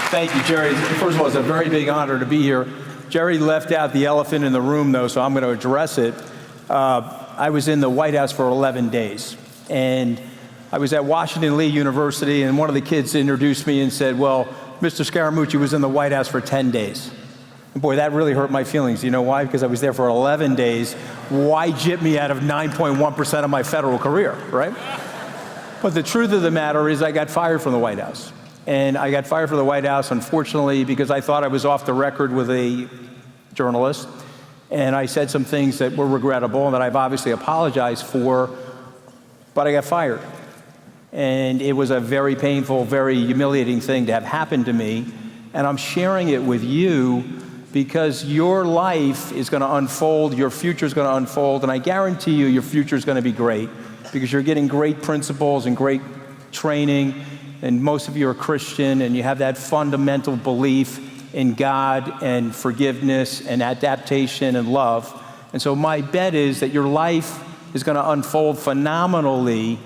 Thank you, Jerry. First of all, it's a very big honor to be here. Jerry left out the elephant in the room, though, so I'm going to address it. I was in the White House for 11 days, and I was at Washington Lee University, and one of the kids introduced me and said, well, Mr. Scaramucci was in the White House for 10 days. And boy, that really hurt my feelings. You know why? Because I was there for 11 days. Why jip me out of 9.1% of my federal career, right? But the truth of the matter is I got fired from the White House. And I got fired from the White House, unfortunately, because I thought I was off the record with a journalist. And I said some things that were regrettable and that I've obviously apologized for, but I got fired. And it was a very painful, very humiliating thing to have happened to me. And I'm sharing it with you because your life is going to unfold, your future is going to unfold, and I guarantee you your future is going to be great because you're getting great principles and great training. And most of you are Christian, and you have that fundamental belief in God and forgiveness and adaptation and love. And so my bet is that your life is going to unfold phenomenally,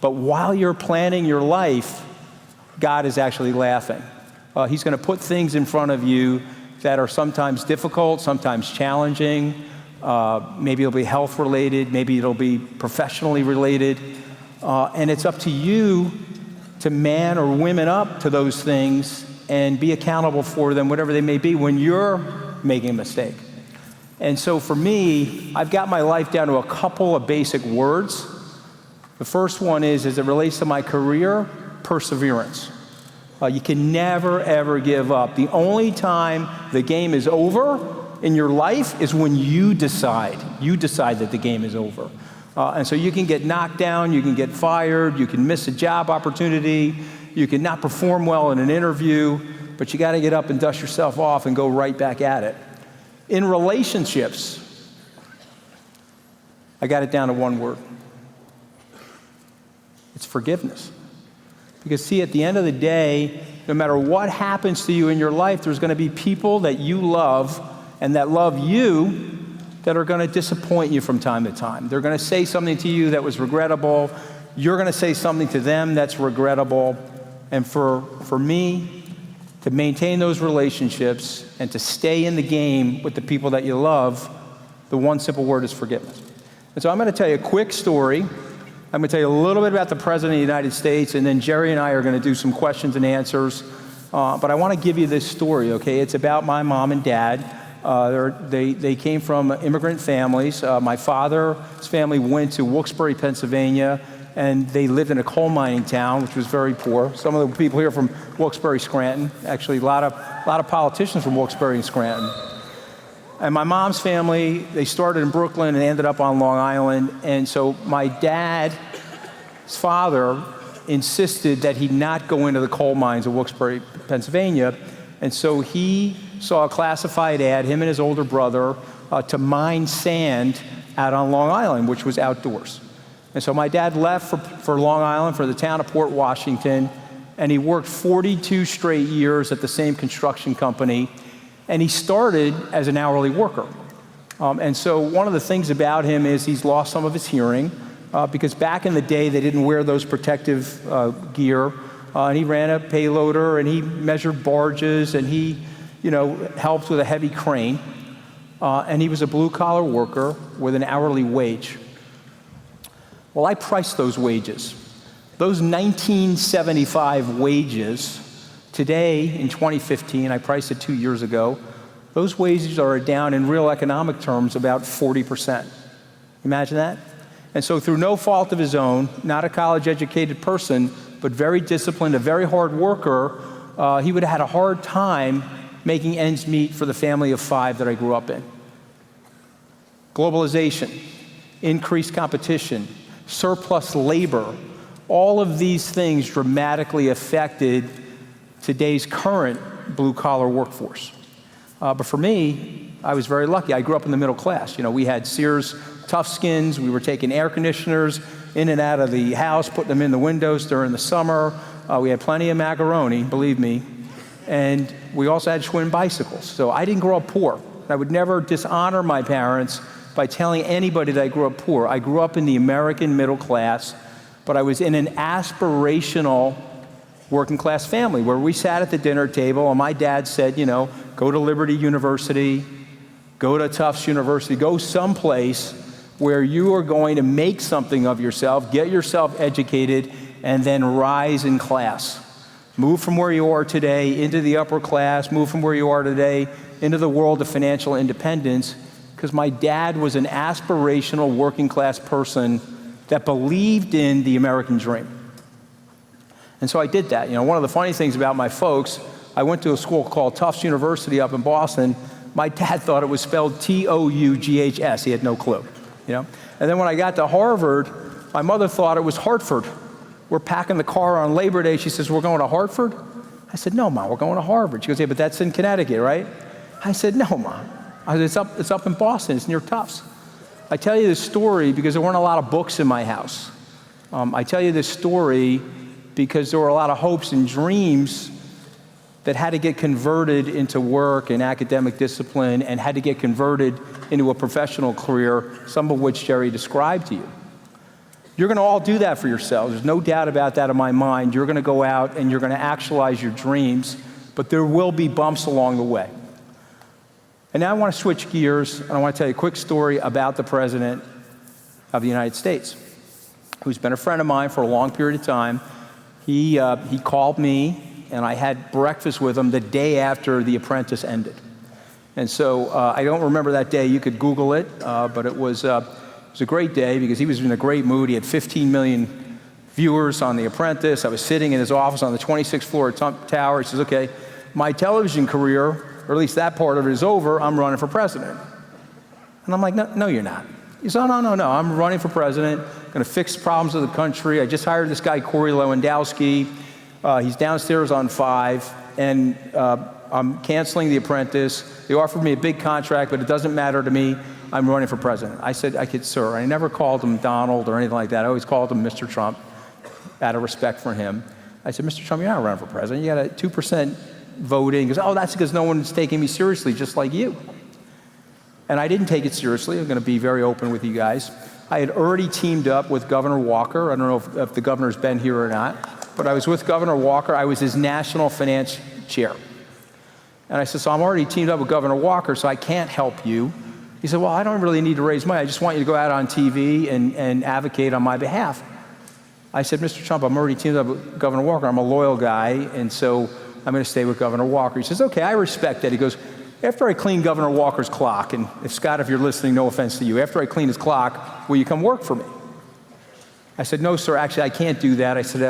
but while you're planning your life, God is actually laughing. He's going to put things in front of you that are sometimes difficult, sometimes challenging. Maybe it'll be health related, maybe it'll be professionally related. And it's up to you to man or women up to those things and be accountable for them, whatever they may be, when you're making a mistake. And so for me, I've got my life down to a couple of basic words. The first one is, as it relates to my career, perseverance. You can never, ever give up. The only time the game is over in your life is when you decide that the game is over. And so you can get knocked down, you can get fired, you can miss a job opportunity, you can not perform well in an interview, but you got to get up and dust yourself off and go right back at it. In relationships, I got it down to one word. It's forgiveness. Because see, at the end of the day, no matter what happens to you in your life, there's going to be people that you love and that love you that are going to disappoint you from time to time. They're going to say something to you that was regrettable. You're going to say something to them that's regrettable. And for me, to maintain those relationships and to stay in the game with the people that you love, the one simple word is forgiveness. And so I'm going to tell you a quick story. I'm going to tell you a little bit about the President of the United States, and then Jerry and I are going to do some questions and answers. But I want to give you this story, okay? It's about my mom and dad. They came from immigrant families. My father's family went to Wilkes-Barre, Pennsylvania, and they lived in a coal mining town, which was very poor. Some of the people here from Wilkes-Barre, Scranton. Actually, a lot of politicians from Wilkes-Barre and Scranton. And my mom's family, they started in Brooklyn and ended up on Long Island. And so my dad's father insisted that he not go into the coal mines of Wilkes-Barre, Pennsylvania. And so he saw a classified ad, him and his older brother, to mine sand out on Long Island, which was outdoors. And so my dad left for Long Island, for the town of Port Washington, and he worked 42 straight years at the same construction company. And he started as an hourly worker. And so one of the things about him is he's lost some of his hearing because back in the day, they didn't wear those protective gear. And he ran a payloader and he measured barges and he, helped with a heavy crane. And he was a blue collar worker with an hourly wage. Well, I priced those wages. Those 1975 wages, today, in 2015, I priced it 2 years ago, those wages are down in real economic terms about 40%. Imagine that? And so through no fault of his own, not a college-educated person, but very disciplined, a very hard worker, he would have had a hard time making ends meet for the family of 5 that I grew up in. Globalization, increased competition, surplus labor, all of these things dramatically affected today's current blue-collar workforce. But for me, I was very lucky. I grew up in the middle class. We had Sears Tough Skins. We were taking air conditioners in and out of the house, putting them in the windows during the summer. We had plenty of macaroni, believe me. And we also had Schwinn bicycles. So I didn't grow up poor. I would never dishonor my parents by telling anybody that I grew up poor. I grew up in the American middle class, but I was in an aspirational working class family where we sat at the dinner table and my dad said, you know, go to Liberty University, go to Tufts University, go someplace where you are going to make something of yourself, get yourself educated, and then rise in class. Move from where you are today into the upper class, move from where you are today into the world of financial independence, because my dad was an aspirational working class person that believed in the American dream. And so I did that. You know, one of the funny things about my folks, I went to a school called Tufts University up in Boston. My dad thought it was spelled T-O-U-G-H-S. He had no clue, you know. And then when I got to Harvard, my mother thought it was Hartford. We're packing the car on Labor Day. She says, we're going to Hartford? I said, no, Mom, we're going to Harvard. She goes, yeah, but that's in Connecticut, right? I said, no, Mom. I said, it's up in Boston. It's near Tufts. I tell you this story because there weren't a lot of books in my house. I tell you this story because there were a lot of hopes and dreams that had to get converted into work and academic discipline and had to get converted into a professional career, some of which Jerry described to you. You're going to all do that for yourselves. There's no doubt about that in my mind. You're going to go out and you're going to actualize your dreams, but there will be bumps along the way. And now I want to switch gears, and I want to tell you a quick story about the President of the United States, who's been a friend of mine for a long period of time. He called me, and I had breakfast with him the day after The Apprentice ended. And so I don't remember that day. You could Google it, but it was a great day because he was in a great mood. He had 15 million viewers on The Apprentice. I was sitting in his office on the 26th floor of Trump Tower. He says, okay, my television career, or at least that part of it, is over. I'm running for president. And I'm like, no, you're not. He said, no, I'm running for president, going to fix problems of the country. I just hired this guy, Corey Lewandowski. He's downstairs on 5, and I'm canceling The Apprentice. They offered me a big contract, but it doesn't matter to me. I'm running for president. I said, sir. I never called him Donald or anything like that. I always called him Mr. Trump out of respect for him. I said, Mr. Trump, you're not running for president. You got a 2% voting. He goes, oh, that's because no one's taking me seriously, just like you. And I didn't take it seriously. I'm going to be very open with you guys. I had already teamed up with Governor Walker. I don't know if the governor's been here or not, but I was with Governor Walker. I was his national finance chair. And I said, so I'm already teamed up with Governor Walker, so I can't help you. He said, well, I don't really need to raise money. I just want you to go out on TV and advocate on my behalf. I said, Mr. Trump, I'm already teamed up with Governor Walker. I'm a loyal guy, and so I'm going to stay with Governor Walker. He says, okay, I respect that. He goes, after I clean Governor Walker's clock, and if Scott, if you're listening, no offense to you, after I clean his clock, will you come work for me? I said, no, sir, actually, I can't do that. I said,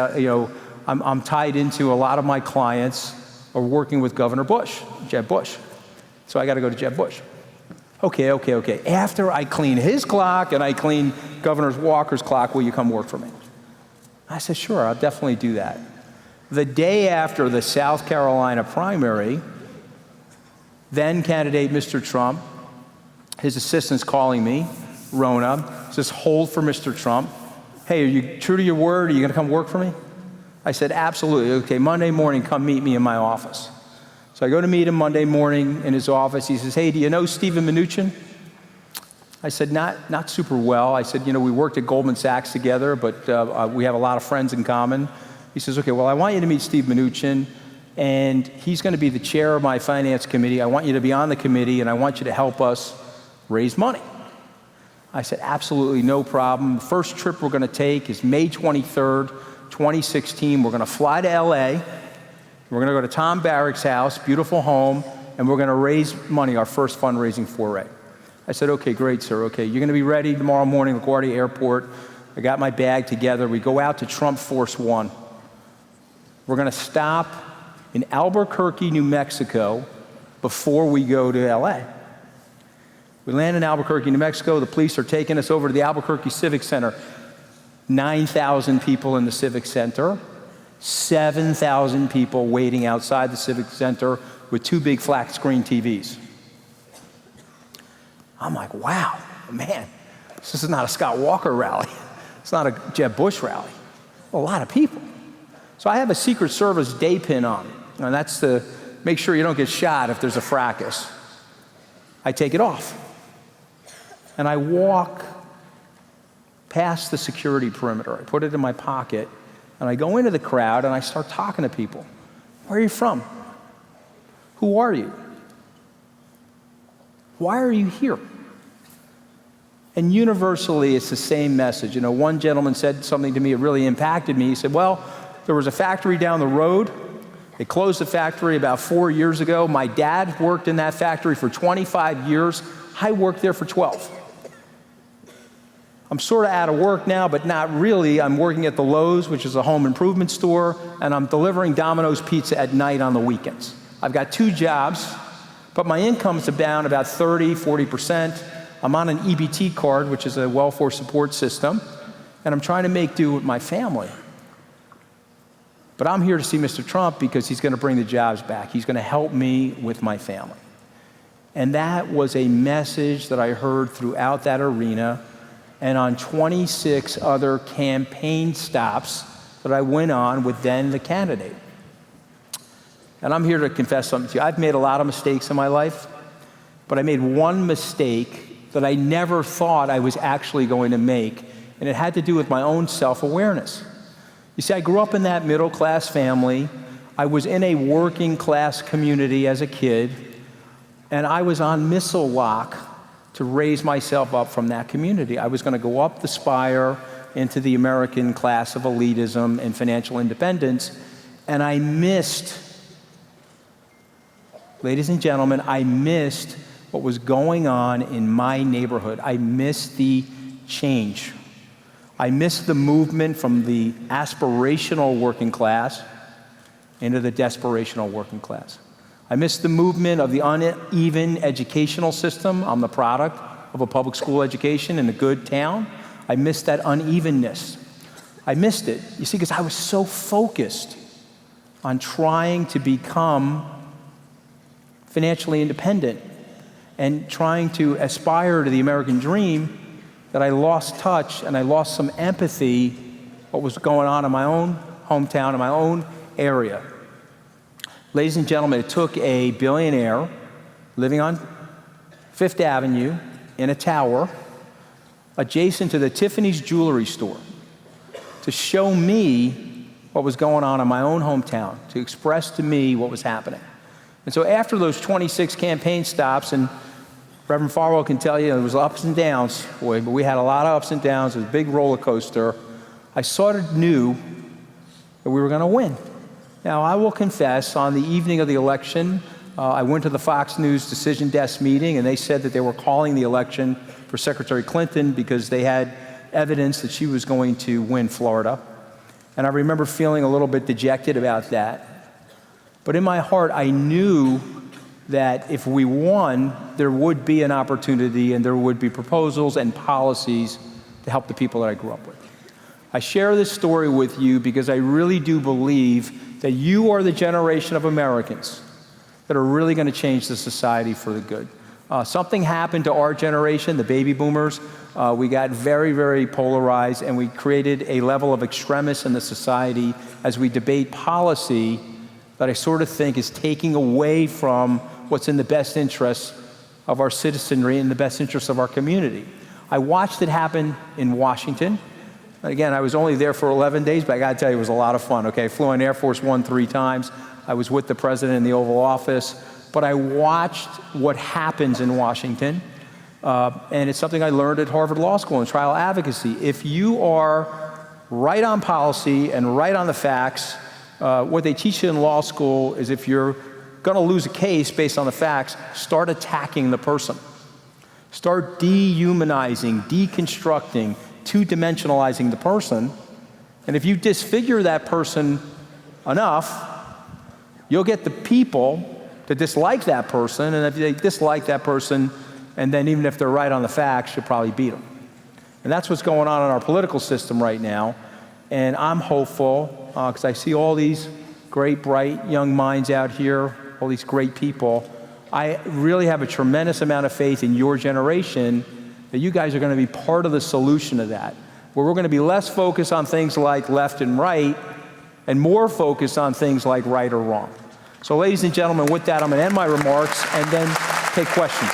I'm tied into a lot of my clients are working with Governor Bush, Jeb Bush. So I got to go to Jeb Bush. Okay. After I clean his clock and I clean Governor Walker's clock, will you come work for me? I said, sure, I'll definitely do that. The day after the South Carolina primary, then candidate Mr. Trump, his assistant's calling me, Rona, says, hold for Mr. Trump. Hey, are you true to your word? Are you going to come work for me? I said, absolutely. Okay, Monday morning, come meet me in my office. So I go to meet him Monday morning in his office. He says, hey, do you know Stephen Mnuchin? I said, not super well. I said, we worked at Goldman Sachs together, but we have a lot of friends in common. He says, okay, well, I want you to meet Steve Mnuchin, and he's going to be the chair of my finance committee. I want you to be on the committee, and I want you to help us raise money. I said, absolutely, no problem. The first trip we're going to take is May 23rd, 2016. We're going to fly to LA. We're going to go to Tom Barrack's house, beautiful home, and we're going to raise money, our first fundraising foray. I said, okay, great, sir. Okay, you're going to be ready tomorrow morning, LaGuardia Airport. I got my bag together. We go out to Trump Force One. We're going to stop in Albuquerque, New Mexico, before we go to LA. We land in Albuquerque, New Mexico. The police are taking us over to the Albuquerque Civic Center. 9,000 people in the Civic Center, 7,000 people waiting outside the Civic Center with 2 big flat screen TVs. I'm like, wow, man, this is not a Scott Walker rally. It's not a Jeb Bush rally. A lot of people. So I have a Secret Service day pin on, and that's to make sure you don't get shot if there's a fracas. I take it off, and I walk past the security perimeter. I put it in my pocket, And I go into the crowd and I start talking to people. Where are you from? Who are you? Why are you here? And universally, it's the same message. You know, one gentleman said something to me that really impacted me. He said, well, there was a factory down the road. They closed the factory about 4 years ago. My dad worked in that factory for 25 years. I worked there for 12. I'm sort of out of work now, but not really. I'm working at the Lowe's, which is a home improvement store, and I'm delivering Domino's pizza at night on the weekends. I've got 2 jobs, but my income's down about 30, 40%. I'm on an EBT card, which is a welfare support system, and I'm trying to make do with my family. But I'm here to see Mr. Trump because he's going to bring the jobs back. He's going to help me with my family. And that was a message that I heard throughout that arena and on 26 other campaign stops that I went on with then the candidate. And I'm here to confess something to you. I've made a lot of mistakes in my life, but I made one mistake that I never thought I was actually going to make, and it had to do with my own self-awareness. You see, I grew up in that middle-class family. I was in a working-class community as a kid, and I was on missile lock to raise myself up from that community. I was going to go up the spire into the American class of elitism and financial independence, and I missed, ladies and gentlemen, I missed what was going on in my neighborhood. I missed the change. I missed the movement from the aspirational working class into the desperational working class. I missed the movement of the uneven educational system. I'm the product of a public school education in a good town. I missed that unevenness. I missed it, you see, because I was so focused on trying to become financially independent and trying to aspire to the American dream that I lost touch and I lost some empathy what was going on in my own hometown, in my own area. Ladies and gentlemen, it took a billionaire living on Fifth Avenue in a tower adjacent to the Tiffany's jewelry store to show me what was going on in my own hometown, to express to me what was happening. And so after those 26 campaign stops, and Reverend Farwell can tell you there was ups and downs, boy, but we had a lot of ups and downs. It was a big roller coaster. I sort of knew that we were going to win. Now, I will confess, on the evening of the election, I went to the Fox News decision desk meeting, and they said that they were calling the election for Secretary Clinton because they had evidence that she was going to win Florida. And I remember feeling a little bit dejected about that. But in my heart, I knew that if we won, there would be an opportunity and there would be proposals and policies to help the people that I grew up with. I share this story with you because I really do believe that you are the generation of Americans that are really going to change the society for the good. Something happened to our generation, the baby boomers. We got very, very polarized, and we created a level of extremists in the society as we debate policy that I sort of think is taking away from what's in the best interests of our citizenry and the best interests of our community. I watched it happen in Washington. Again, I was only there for 11 days, but I got to tell you, it was a lot of fun. Okay, I flew on Air Force One 3 times. I was with the president in the Oval Office, but I watched what happens in Washington, and it's something I learned at Harvard Law School in trial advocacy. If you are right on policy and right on the facts, what they teach you in law school is if you're going to lose a case based on the facts, start attacking the person. Start dehumanizing, deconstructing, two-dimensionalizing the person. And if you disfigure that person enough, you'll get the people to dislike that person, and if they dislike that person, and then even if they're right on the facts, you'll probably beat them. And that's what's going on in our political system right now. And I'm hopeful, because I see all these great, bright, young minds out here, all these great people. I really have a tremendous amount of faith in your generation that you guys are going to be part of the solution to that, where we're going to be less focused on things like left and right and more focused on things like right or wrong. So ladies and gentlemen, with that, I'm going to end my remarks and then take questions.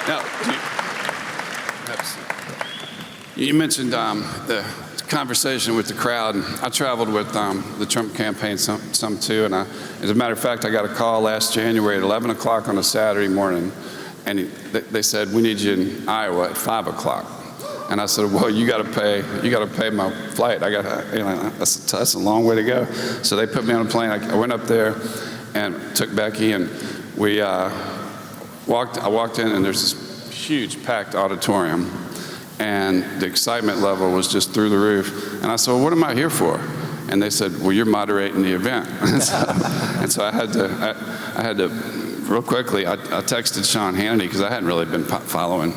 Now, you mentioned the conversation with the crowd. I traveled with the Trump campaign some too, and as a matter of fact, I got a call last January at 11 o'clock on a Saturday morning, and they said, we need you in Iowa at 5 o'clock. And I said, well, you got to pay my flight. That's a long way to go. So they put me on a plane. I went up there and took Becky, and I walked in, and there's this huge packed auditorium, and the excitement level was just through the roof. And I said, well, what am I here for? And they said, well, you're moderating the event. and so I had to real quickly, I texted Sean Hannity, because I hadn't really been following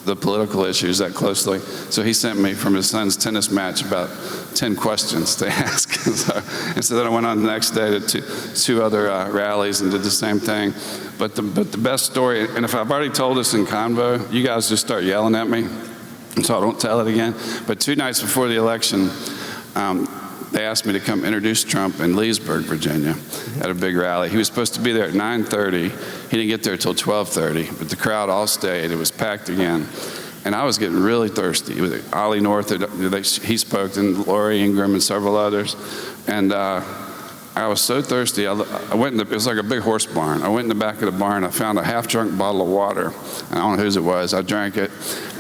the political issues that closely. So he sent me from his son's tennis match about 10 questions to ask. and so then I went on the next day to two other rallies and did the same thing. But the best story, and if I've already told this in Convo, you guys just start yelling at me, so I don't tell it again. But 2 nights before the election, they asked me to come introduce Trump in Leesburg, Virginia, at a big rally. He was supposed to be there at 9:30. He didn't get there till 12:30, but the crowd all stayed. It was packed again. And I was getting really thirsty. Ollie North, he spoke, and Lori Ingram and several others. And I was so thirsty, I went it was like a big horse barn. I went in the back of the barn, I found a half-drunk bottle of water. I don't know whose it was, I drank it.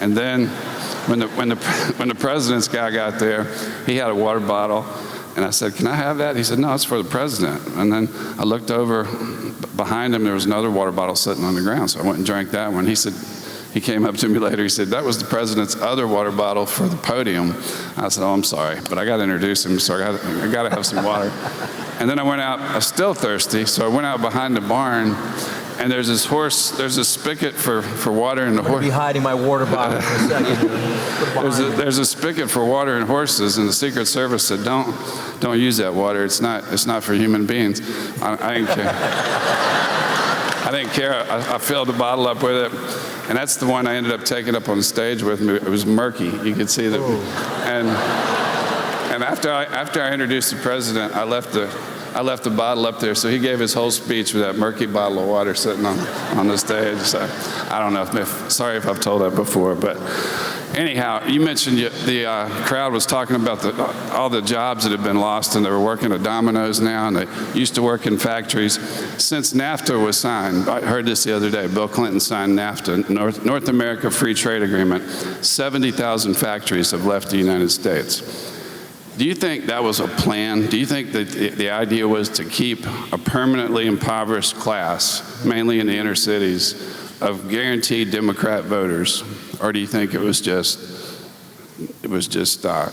And then when the president's guy got there, he had a water bottle, and I said, can I have that? He said, no, it's for the president. And then I looked over behind him, there was another water bottle sitting on the ground, so I went and drank that one. He came up to me later, he said, that was the president's other water bottle for the podium. I said, oh, I'm sorry, but I got to introduce him, so I got to have some water. And then I went out, I was still thirsty, so I went out behind the barn, and there's a spigot for water in the horse. I'll be hiding my water bottle for a second. There's a spigot for water in horses, and the Secret Service said, don't use that water. It's not for human beings. I didn't care. I didn't care. I filled the bottle up with it. And that's the one I ended up taking up on the stage with me. It was murky. You could see that. And after I introduced the president, I left the bottle up there. So he gave his whole speech with that murky bottle of water sitting on the stage. So I don't know sorry if I've told that before, but anyhow, you mentioned the crowd was talking about all the jobs that have been lost, and they were working at Domino's now, and they used to work in factories. Since NAFTA was signed, I heard this the other day, Bill Clinton signed NAFTA, North America Free Trade Agreement, 70,000 factories have left the United States. Do you think that was a plan? Do you think that the idea was to keep a permanently impoverished class, mainly in the inner cities, of guaranteed Democrat voters, or do you think it was just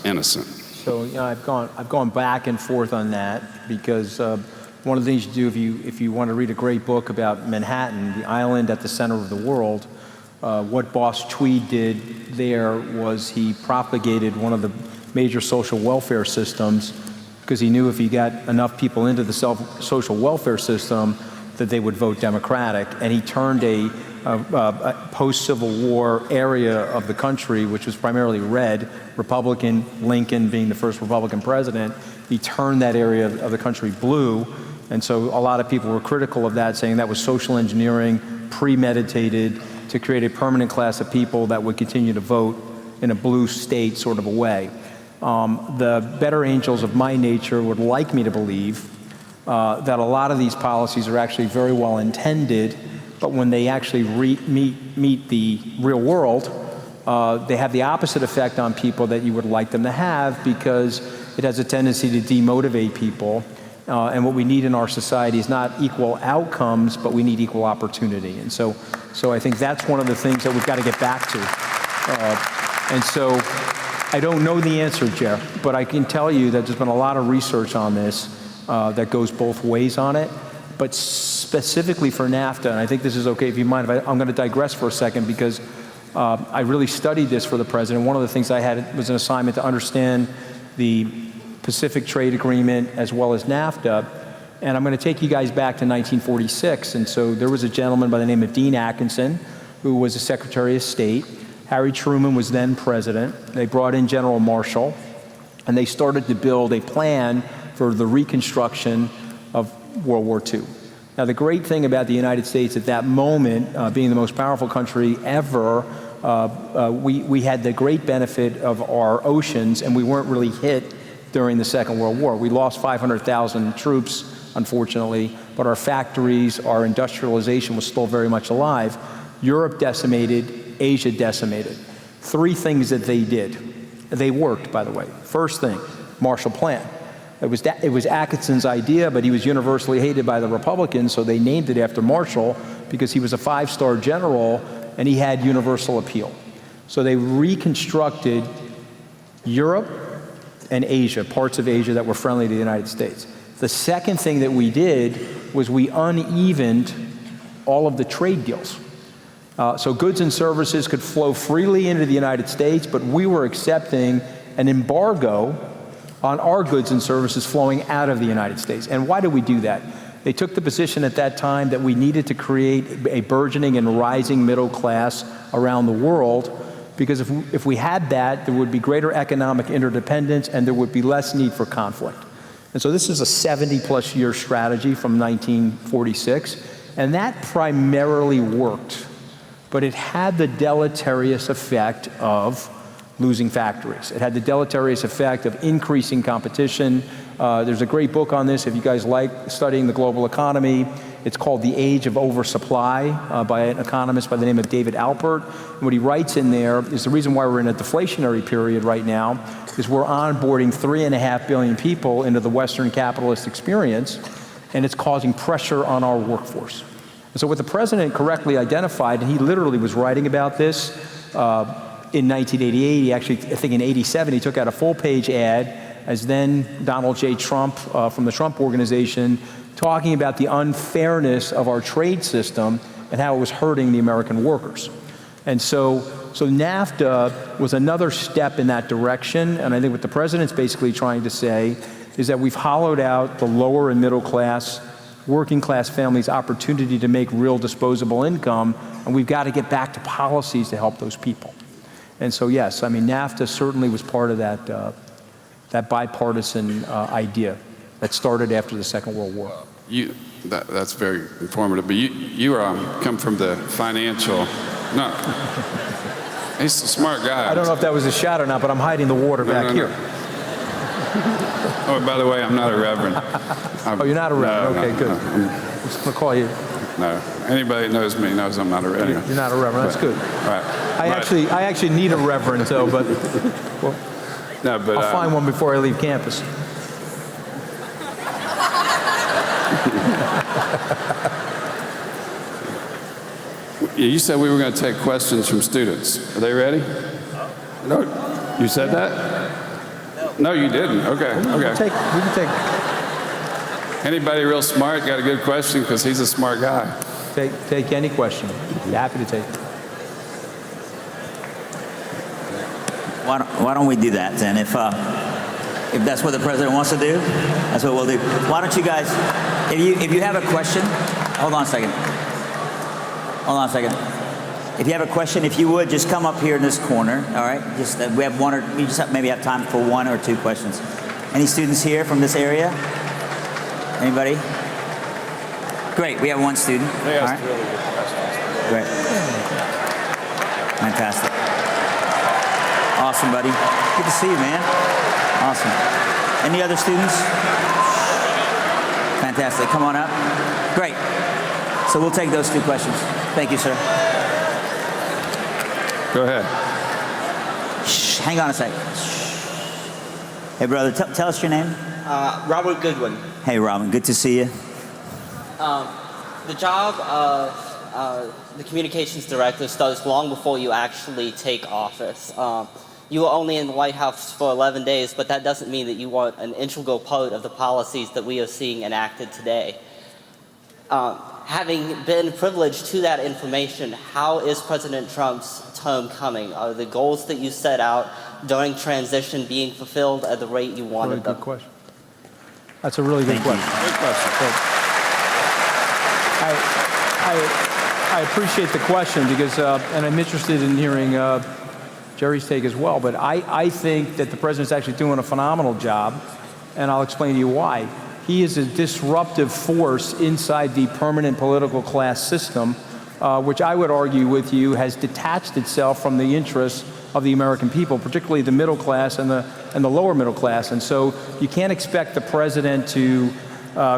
innocent? So I've gone back and forth on that, because one of the things you do if you want to read a great book about Manhattan, the island at the center of the world, what Boss Tweed did there was he propagated one of the major social welfare systems, because he knew if he got enough people into the social welfare system that they would vote Democratic, and he turned a post-Civil War area of the country, which was primarily red, Republican, Lincoln being the first Republican president, he turned that area of the country blue. And so a lot of people were critical of that, saying that was social engineering, premeditated, to create a permanent class of people that would continue to vote in a blue state sort of a way. The better angels of my nature would like me to believe that a lot of these policies are actually very well intended, but when they actually meet the real world, they have the opposite effect on people that you would like them to have, because it has a tendency to demotivate people. And what we need in our society is not equal outcomes, but we need equal opportunity. And so I think that's one of the things that we've got to get back to. And so I don't know the answer, Jeff, but I can tell you that there's been a lot of research on this that goes both ways on it. But specifically for NAFTA, and I think this is okay if you mind, I'm going to digress for a second, because I really studied this for the president. One of the things I had was an assignment to understand the Pacific Trade Agreement as well as NAFTA. And I'm going to take you guys back to 1946. And so there was a gentleman by the name of Dean Atkinson, who was the Secretary of State. Harry Truman was then president. They brought in General Marshall, and they started to build a plan for the reconstruction of World War II. Now, the great thing about the United States at that moment, being the most powerful country ever, we had the great benefit of our oceans, and we weren't really hit during the Second World War. We lost 500,000 troops, unfortunately, but our factories, our industrialization was still very much alive. Europe decimated, Asia decimated. Three things that they did. They worked, by the way. First thing, Marshall Plan. It was Atkinson's idea, but he was universally hated by the Republicans, so they named it after Marshall because he was a five-star general and he had universal appeal. So they reconstructed Europe and Asia, parts of Asia that were friendly to the United States. The second thing that we did was we unevened all of the trade deals. So goods and services could flow freely into the United States, but we were accepting an embargo on our goods and services flowing out of the United States. And why did we do that? They took the position at that time that we needed to create a burgeoning and rising middle class around the world, because if we had that, there would be greater economic interdependence and there would be less need for conflict. And so this is a 70-plus year strategy from 1946, and that primarily worked. But it had the deleterious effect of losing factories. It had the deleterious effect of increasing competition. There's a great book on this if you guys like studying the global economy. It's called The Age of Oversupply by an economist by the name of David Alpert. And what he writes in there is the reason why we're in a deflationary period right now is we're onboarding 3.5 billion people into the Western capitalist experience, and it's causing pressure on our workforce. And so what the president correctly identified, and he literally was writing about this in 1988, he actually, I think in 87, he took out a full-page ad as then Donald J. Trump from the Trump Organization talking about the unfairness of our trade system and how it was hurting the American workers. And so NAFTA was another step in that direction, and I think what the president's basically trying to say is that we've hollowed out the lower and middle class, working class families' opportunity to make real disposable income, and we've got to get back to policies to help those people. And so yes, I mean, NAFTA certainly was part of that bipartisan idea that started after the Second World War. That's very informative, but you come from the financial, no, he's a smart guy. I don't know if that was a shot or not, but I'm hiding the water back here. Oh, by the way, I'm not a reverend. Oh, you're not a reverend? Okay, good. No. I'm just going to call you. No, anybody that knows me knows I'm not a reverend. You're not a reverend, that's good. Right. I actually need a reverend, though, but, well, no, but I'll find one before I leave campus. You said we were going to take questions from students. Are they ready? No. You said that? No, you didn't. Okay. We can take. Anybody real smart got a good question? Because he's a smart guy. Take any question. Be happy to take it. Why don't we do that then? If that's what the president wants to do, that's what we'll do. Why don't you guys, if you have a question, hold on a second. If you have a question, if you would, just come up here in this corner, all right? Just we just maybe have time for one or two questions. Any students here from this area? Anybody? Great, we have one student. They asked all right. really good questions. Great. Fantastic. Awesome, buddy. Good to see you, man. Awesome. Any other students? Fantastic. Come on up. Great. So we'll take those two questions. Thank you, sir. Go ahead. Shh, hang on a second. Hey, brother, tell us your name. Robert Goodwin. Hey, Robin. Good to see you. The job of the communications director starts long before you actually take office. You were only in the White House for 11 days, but that doesn't mean that you weren't an integral part of the policies that we are seeing enacted today. Having been privileged to that information, how is President Trump's term coming? Are the goals that you set out during transition being fulfilled at the rate you wanted them? Good question. That's a really good question. Good question. So, I appreciate the question because, and I'm interested in hearing Jerry's take as well, but I think that the president's actually doing a phenomenal job, and I'll explain to you why. He is a disruptive force inside the permanent political class system, which I would argue with you has detached itself from the interests of the American people, particularly the middle class and the lower middle class. And so you can't expect the president to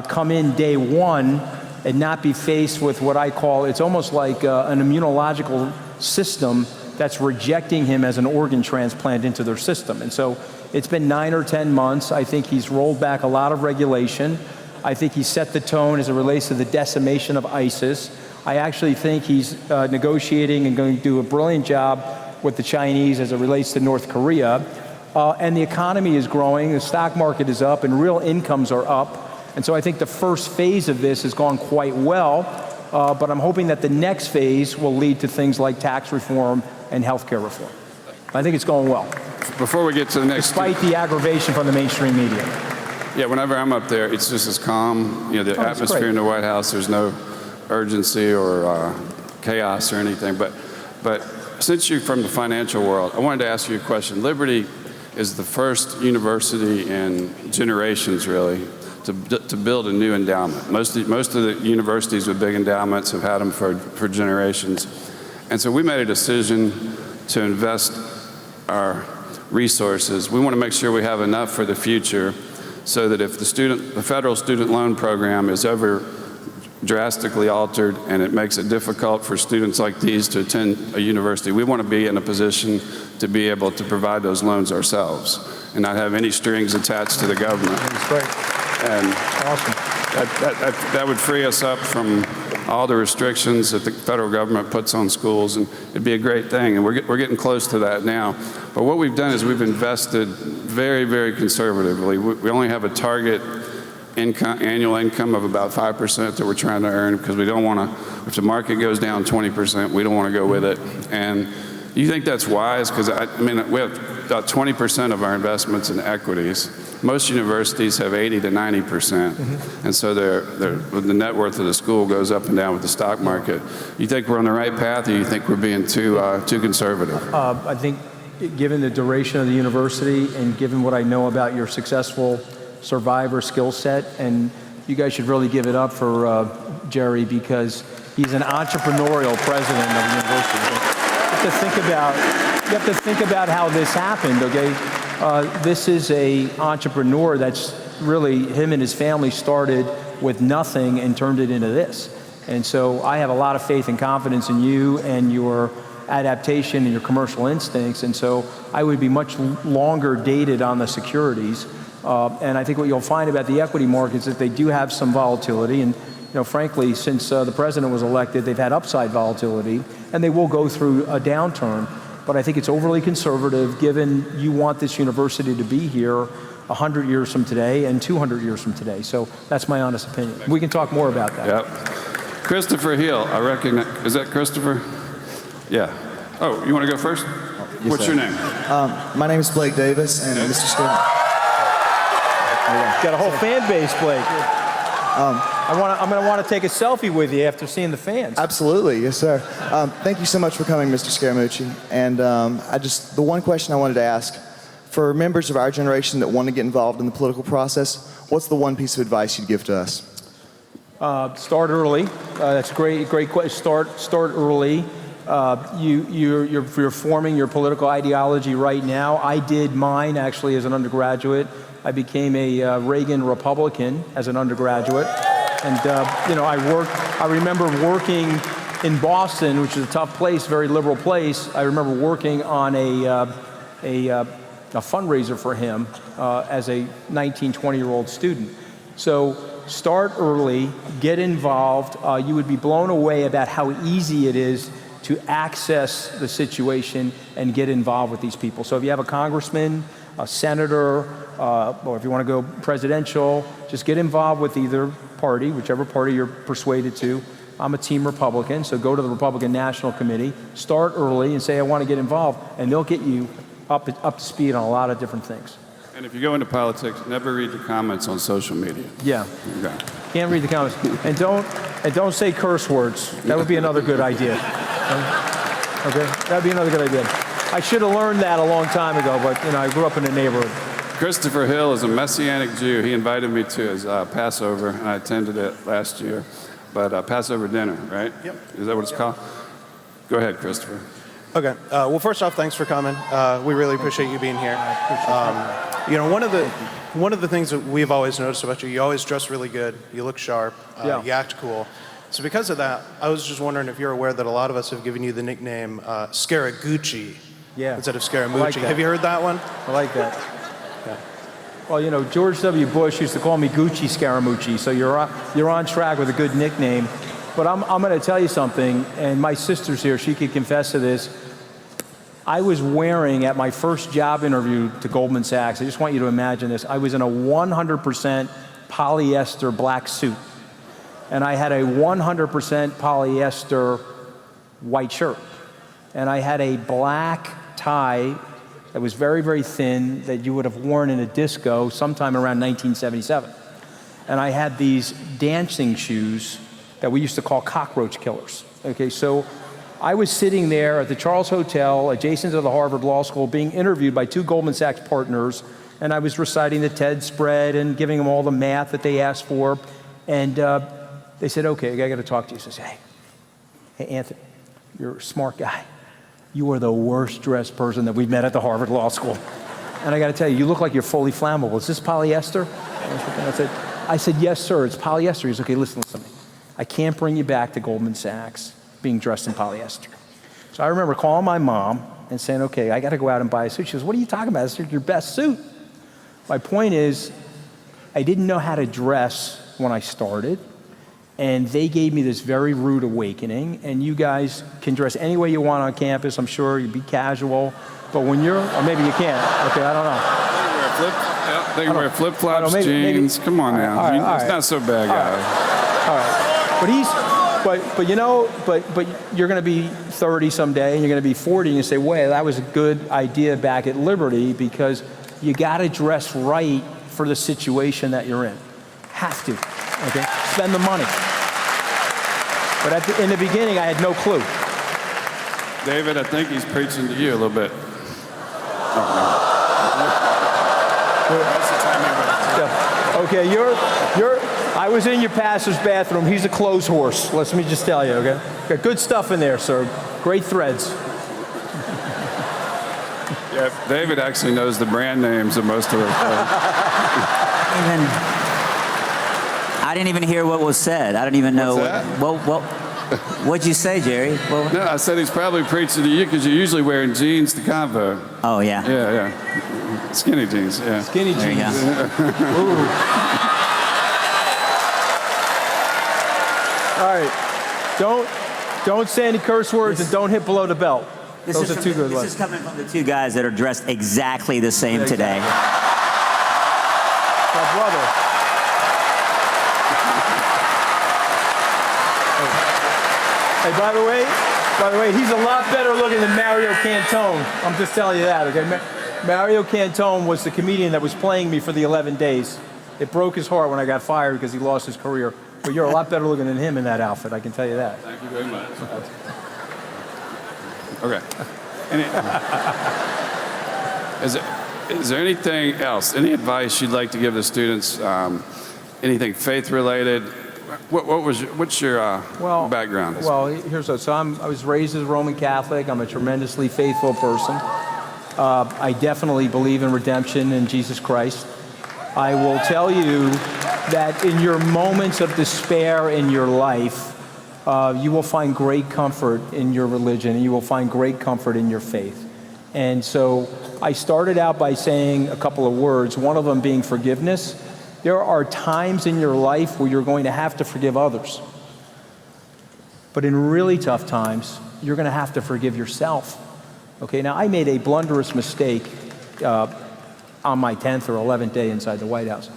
come in day one and not be faced with what I call, it's almost like an immunological system that's rejecting him as an organ transplant into their system. And so it's been 9 or 10 months. I think he's rolled back a lot of regulation. I think he set the tone as it relates to the decimation of ISIS. I actually think he's negotiating and going to do a brilliant job with the Chinese as it relates to North Korea. And the economy is growing, the stock market is up, and real incomes are up. And so I think the first phase of this has gone quite well, but I'm hoping that the next phase will lead to things like tax reform and healthcare reform. I think it's going well. Before we get to the next... Despite the aggravation from the mainstream media. Yeah, whenever I'm up there, it's just as calm. You know, the atmosphere great. in the White House, there's no urgency or chaos or anything. But since you're from the financial world, I wanted to ask you a question. Liberty is the first university in generations, really, to build a new endowment. Most of the universities with big endowments have had them for generations. And so we made a decision to invest our resources. We want to make sure we have enough for the future so that if the federal student loan program is ever drastically altered and it makes it difficult for students like these to attend a university, we want to be in a position to be able to provide those loans ourselves and not have any strings attached to the government. That's great. And awesome. That would free us up from all the restrictions that the federal government puts on schools, and it'd be a great thing. And we're getting close to that now. But what we've done is we've invested very, very conservatively. We only have a target annual income of about 5% that we're trying to earn, because we don't want to, if the market goes down 20%, we don't want to go with it. And you think that's wise? Because I mean, we have about 20% of our investments in equities. Most universities have 80 to 90%, and so the net worth of the school goes up and down with the stock market. You think we're on the right path, or you think we're being too conservative? I think, given the duration of the university and given what I know about your successful survivor skill set, and you guys should really give it up for Jerry, because he's an entrepreneurial president of the university. You have to think about how this happened, okay? This is a entrepreneur that's really, him and his family started with nothing and turned it into this. And so I have a lot of faith and confidence in you and your adaptation and your commercial instincts. And so I would be much longer dated on the securities. And I think what you'll find about the equity markets is that they do have some volatility. And frankly, since the president was elected, they've had upside volatility, and they will go through a downturn. But I think it's overly conservative, given you want this university to be here 100 years from today and 200 years from today. So that's my honest opinion. We can talk more about that. Yep. Christopher Hill, I recognize. Is that Christopher? Yeah. Oh, you want to go first? Yes, What's sir. your name? My name is Blake Davis, and Mr. Scaramucci. Got a whole fan base, Blake. I'm going to want to take a selfie with you after seeing the fans. Absolutely, yes, sir. Thank you so much for coming, Mr. Scaramucci. And the one question I wanted to ask, for members of our generation that want to get involved in the political process, what's the one piece of advice you'd give to us? Start early. That's great question. Start early. You're forming your political ideology right now. I did mine actually as an undergraduate. I became a Reagan Republican as an undergraduate, and I remember working in Boston, which is a tough place, very liberal place. I remember working on a fundraiser for him as a 19, 20-year-old student. So start early, get involved. You would be blown away about how easy it is to access the situation and get involved with these people. So if you have a congressman, a senator, or if you want to go presidential, just get involved with either party, whichever party you're persuaded to. I'm a team Republican, so go to the Republican National Committee, start early and say, I want to get involved, and they'll get you up to speed on a lot of different things. And if you go into politics, never read the comments on social media. Yeah. Okay. Can't read the comments. And don't say curse words. That would be another good idea. Okay? That'd be another good idea. I should have learned that a long time ago, but I grew up in a neighborhood. Christopher Hill is a Messianic Jew. He invited me to his Passover, and I attended it last year. But Passover dinner, right? Yep. Is that what it's called? Go ahead, Christopher. Okay. Well, first off, thanks for coming. We really appreciate you being here. You know, one of the things that we've always noticed about you, you always dress really good. You look sharp. You act cool. So because of that, I was just wondering if you're aware that a lot of us have given you the nickname Scaramucci instead of Scaramucci. like that. Have you heard that one? I like that. Well, you know, George W. Bush used to call me Gucci Scaramucci, so you're on track with a good nickname. But I'm going to tell you something, and my sister's here, she could confess to this. I was wearing, at my first job interview to Goldman Sachs, I just want you to imagine this, I was in a 100% polyester black suit. And I had a 100% polyester white shirt. And I had a black tie that was very, very thin that you would have worn in a disco sometime around 1977. And I had these dancing shoes that we used to call cockroach killers. Okay, so I was sitting there at the Charles Hotel, adjacent to the Harvard Law School, being interviewed by 2 Goldman Sachs partners, and I was reciting the TED spread and giving them all the math that they asked for. And they said, okay, I got to talk to you. So I said, hey, Anthony, you're a smart guy. You are the worst dressed person that we've met at the Harvard Law School. And I got to tell you, you look like you're fully flammable. Is this polyester? I said, yes, sir, it's polyester. He's okay, listen to me. I can't bring you back to Goldman Sachs being dressed in polyester. So I remember calling my mom and saying, okay, I got to go out and buy a suit. She goes, what are you talking about? It's your best suit. My point is, I didn't know how to dress when I started. And they gave me this very rude awakening. And you guys can dress any way you want on campus. I'm sure you'd be casual. But when you're, or maybe you can't. Okay, I don't know. They can wear flip-flops, jeans. Come on now. All right. It's not so bad, guys. All right. But you know, but you're going to be 30 someday, and you're going to be 40, and you say, "Wait, that was a good idea back at Liberty," because you got to dress right for the situation that you're in. Have to. Okay. Spend the money. But in the beginning, I had no clue. David, I think he's preaching to you a little bit. Okay, I was in your pastor's bathroom. He's a clothes horse. Let me just tell you, okay? Got good stuff in there, sir. Great threads. Yeah, David actually knows the brand names of most of those clothes. I didn't even hear what was said. I don't even know. What'd you say, Jerry? Well, No, I said he's probably preaching to you because you're usually wearing jeans to Convo. oh, yeah. Yeah. Skinny jeans, yeah. Skinny There you jeans. go. All right. Don't say any curse words and don't hit below the belt. Those are 2 good ones. This is coming from the 2 guys that are dressed exactly the same today. My brother. Hey, by the way, he's a lot better looking than Mario Cantone. I'm just telling you that, okay? Mario Cantone was the comedian that was playing me for the 11 days. It broke his heart when I got fired because he lost his career. But you're a lot better looking than him in that outfit, I can tell you that. Thank you very much. Okay. Is there anything else, any advice you'd like to give the students? Anything faith-related? What's your background? Well, here's what. So I was raised as a Roman Catholic. I'm a tremendously faithful person. I definitely believe in redemption in Jesus Christ. I will tell you that in your moments of despair in your life, you will find great comfort in your religion, and you will find great comfort in your faith. And so I started out by saying a couple of words, one of them being forgiveness. There are times in your life where you're going to have to forgive others. But in really tough times, you're going to have to forgive yourself. Okay, now I made a blunderous mistake on my 10th or 11th day inside the White House.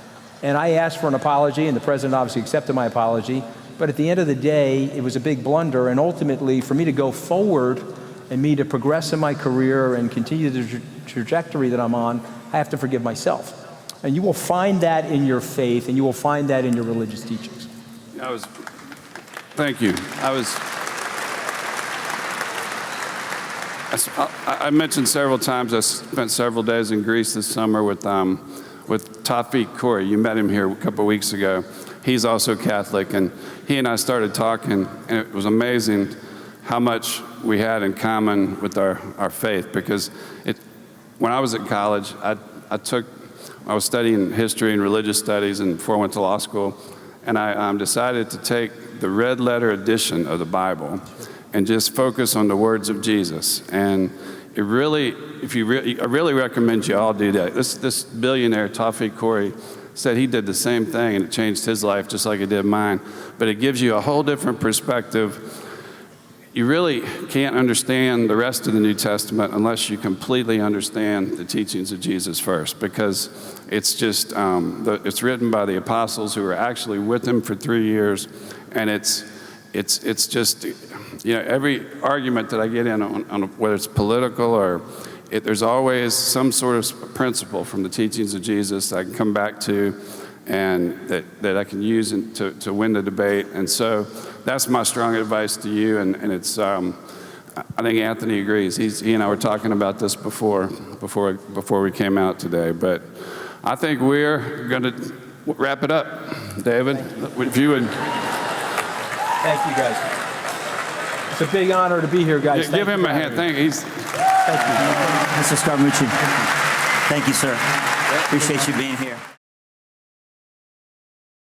And I asked for an apology, and the president obviously accepted my apology. But at the end of the day, it was a big blunder. And ultimately, for me to go forward and me to progress in my career and continue the trajectory that I'm on, I have to forgive myself. And you will find that in your faith, and you will find that in your religious teachings. Thank you. I mentioned several times I spent several days in Greece this summer with Tawfiq Corey. You met him here a couple of weeks ago. He's also Catholic, and he and I started talking, and it was amazing how much we had in common with our faith. Because when I was at college, I was studying history and religious studies, and before I went to law school, and I decided to take the red letter edition of the Bible and just focus on the words of Jesus. And it really, I really recommend you all do that. This billionaire, Tawfiq Corey, said he did the same thing, and it changed his life just like it did mine. But it gives you a whole different perspective. You really can't understand the rest of the New Testament unless you completely understand the teachings of Jesus first, because it's just, it's written by the apostles who were actually with him for 3 years, and it's just, every argument that I get in on whether it's political or there's always some sort of principle from the teachings of Jesus that I can come back to and that I can use to win the debate. And so that's my strong advice to you. And it's, I think Anthony agrees. He and I were talking about this before we came out today. But I think we're going to wrap it up. David, if you would. Thank you, guys. It's a big honor to be here, guys. Give him a hand. Thank you. Mr. Scaramucci. Thank you, sir. Appreciate you being here.